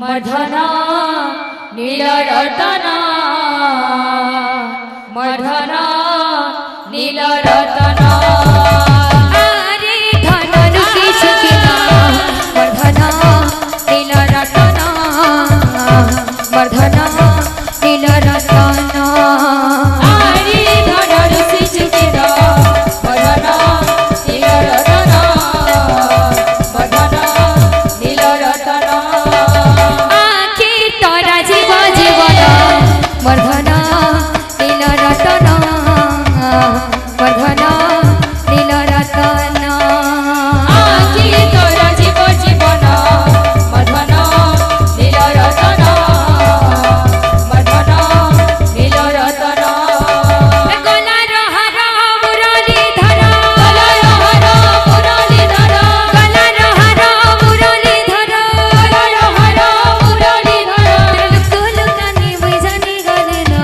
मर्धना नीलरतना मर्धना नीलरतना मर्धना नीलरतना आरे धन रुचिचुकिना मर्धना नीलरतना मर्धना नीलरतना आखि तोरा जीव जीवन मर्धना नीलरतना मर्धना नीलरतना आखि तोरा जीव जीवन मर्धना नीलरतना मर्धना नीलरतना गलार हार मुरलीधर गलार हार मुरलीधर गलार हार मुरलीधर गलार हार मुरलीधर तुलकानी बैजानी गलेना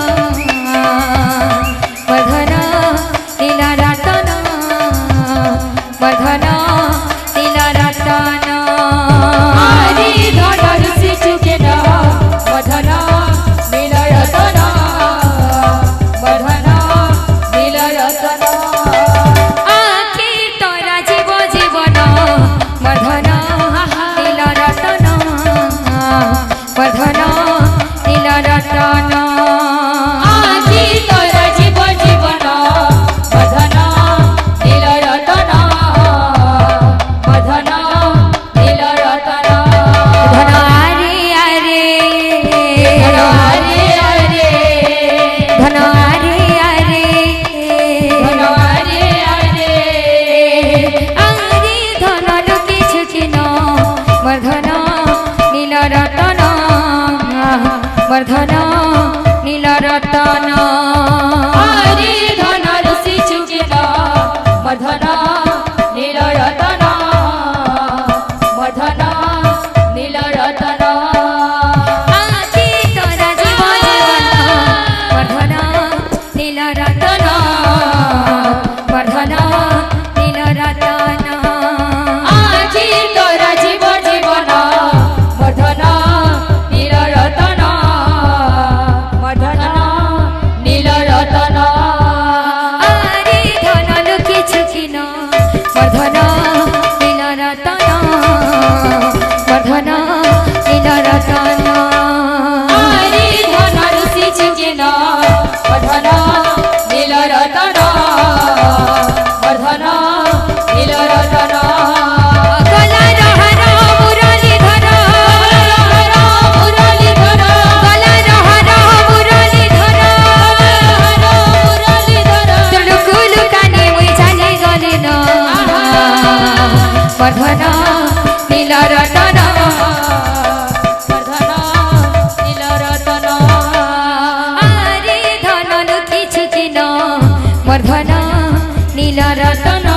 मर्धना नीलरतना मर्धना नीलरतना आरे धन रुचिचुकिना मर्धना नीलरतना मर्धना नीलरतना आखि तोरा जीव जीवन मर्धना नीलरतना मर्धना नीलरतना आखि तोरा जीव जीवन मर्धना नीलरतना मर्धना नीलरतना धनारे आरे धनारे आरे धनारे आरे धनारे आरे आरे धनन किछु किन मर्धना नीलरतना मर्धना नीलरतना आरे धन रुचिचुकिना मर्धना नीलरतना मर्धना नीलरतना आखि तोरा जीव जीवन मर्धना नीलरतना मर्धना नीलरतना आखि तोरा जीव जीवन मर्धना नीलरतना मर्धना नीलरतना आरे धनन किछु किन मर्धना नीलरतना मर्धना नीलरतना आरे धन रुचिचुकिना मर्धना नीलरतना मर्धना नीलरतना गलार हार मुरलीधर गलार मुरलीधर गलार हार मुरलीधर मुरलीधर तुलकुलकानी बैजानी गलेना मर्धना नीलरतना मर्धना नीलरतना आरे धनन किछु किन मर्धना नीलरतना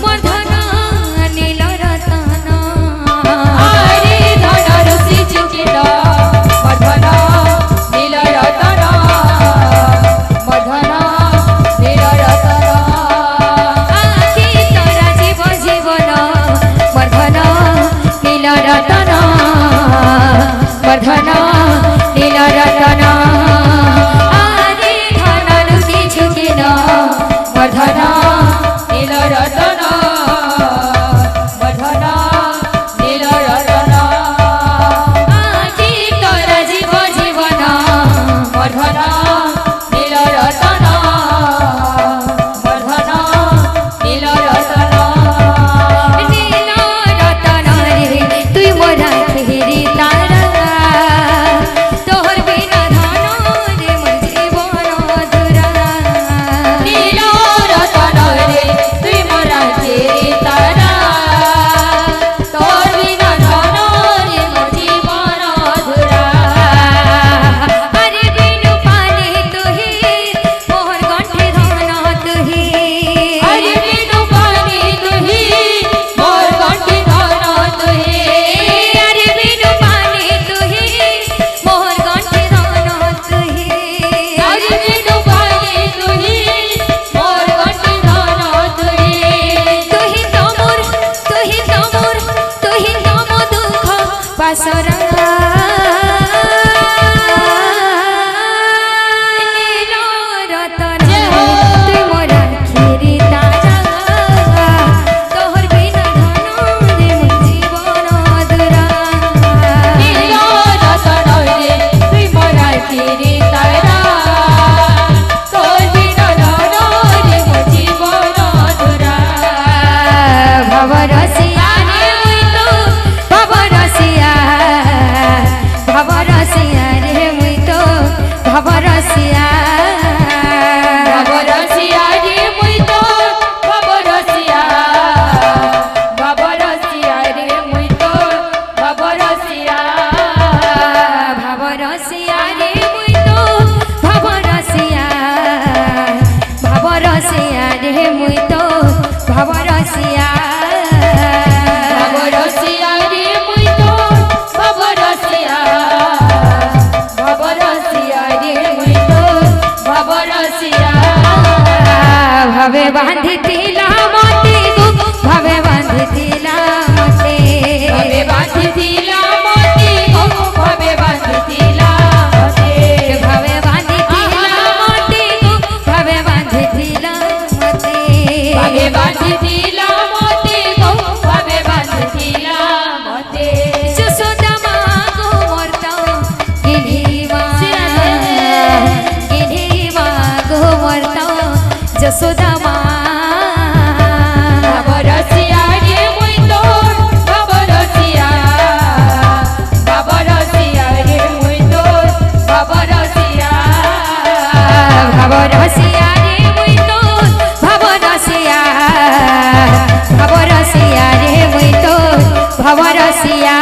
मर्धना नीलरतना आरे धन रुचिचुकिना मर्धना नीलरतना मर्धना नीलरतना आखि तोरा जीव जीवन मर्धना नीलरतना मर्धना नीलरतना आरे धनन किछु किन मर्धना नीलरतना मर्धना नीलरतना आखि तोरा जीव जीवन मर्धना नीलरतना मर्धना नीलरतना नीलरतना रे तुई मोर বাসরা নীল রতন তুই মোর আখিরি তারা তোহর বিনা ধন রে মোর জীবন দুরা নীল রতন রে তুই মোর আখিরি তারা তোর বিনা ধন রে মোর জীবন দুরা ভবরসিয়া রে মুই তো ভবরসিয়া ভবরসিয়া রে মুই তো ভবরসিয়া বাবরসিয়া রে মুই তো বাবরসিয়া বাবরসিয়া রে মুই তো বাবরসিয়া ভবরসিয়া রে মুই তো ভবরসিয়া ভবরসিয়া রে মুই তো ভবরসিয়া বাবরসিয়া রে মুই তো বাবরসিয়া বাবরসিয়া রে মুই তো বাবরসিয়া ভাবে বাঁধিতিলা মতে গো ভাবে বাঁধিতিলা মতে ভাবে বাঁধিতিলা মতে গো ভাবে বাঁধিতিলা মতে ভাবে বাঁধিতিলা মতে গো ভাবে বাঁধিতিলা মতে ভাবে বাঁধিতিলা মতে গো ভাবে বাঁধিতিলা মতে যশোদা মা গো মর্ত গিরিমা গিরিমা গো মর্ত যশোদা মা বাবরসিয়া রে মুই তো বাবরসিয়া বাবরসিয়া রে মুই তো বাবরসিয়া ভবরসিয়া রে মুই তো ভবরসিয়া ভবরসিয়া রে মুই তো ভবরসিয়া